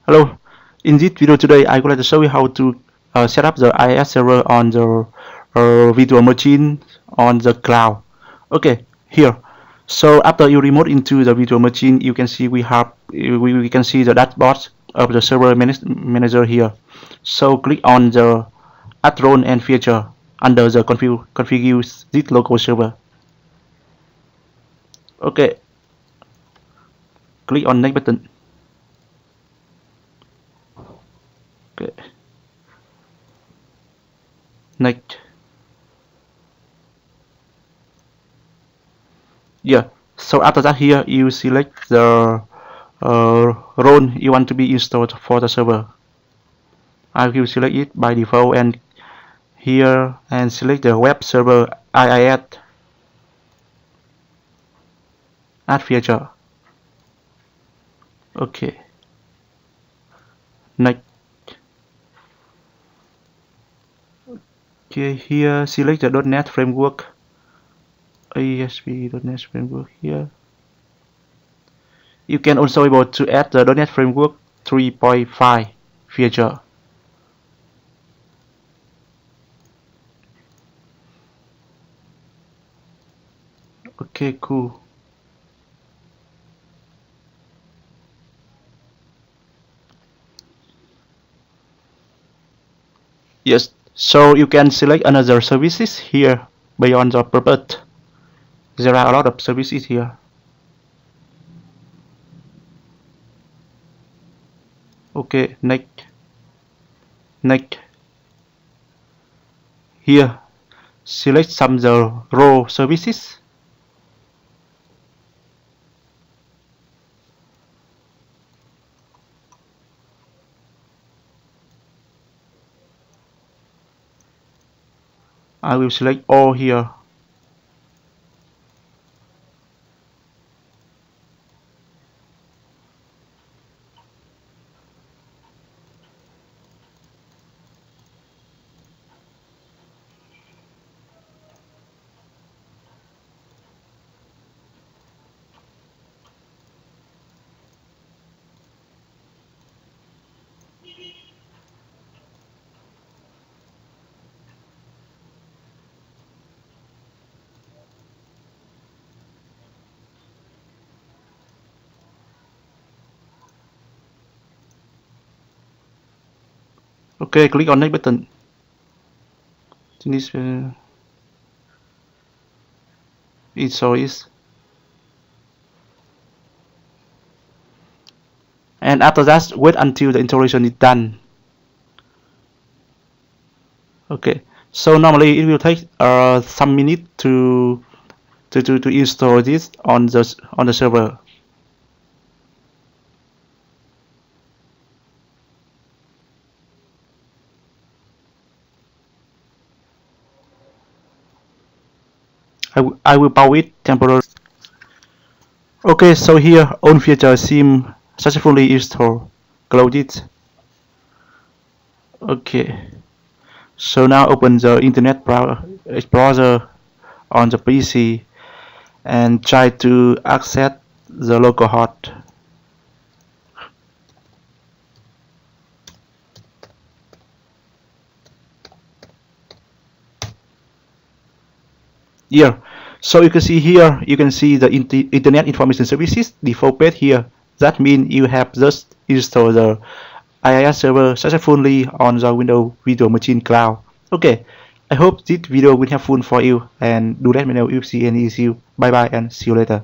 Hello, in this video today I would like to show you how to set up the IIS server on the virtual machine on the cloud. Okay, here. So after you remote into the virtual machine, you can see we can see the dashboard of the server manager here. So click on the add role and feature under the configure this local server. Okay, click on next button. Okay. Next. Yeah. So after that, here you select the role you want to be installed for the server. I will select it by default and here and select the web server IIS add feature. Okay. Next. Okay, here select the .NET framework. ASP.NET framework here. You can also able to add the .NET framework 3.5 feature. Okay, cool. Yes, so you can select another services here beyond the purpose. There are a lot of services here. Okay, next. Here, select some the raw services. I will select all here. Okay, click on next button. This it shows. And after that, wait until the installation is done. Okay, so normally it will take some minutes to install this on the server. I will pause it temporarily. Okay, so here all features seem successfully installed. Close it. Okay. So now open the Internet Explorer on the PC and try to access the localhost. Here, so you can see here, you can see the Internet Information Services default page here. That means you have just installed the IIS server successfully on the Windows Virtual Machine Cloud. Okay, I hope this video will be helpful for you and do let me know if you see any issue. Bye bye and see you later.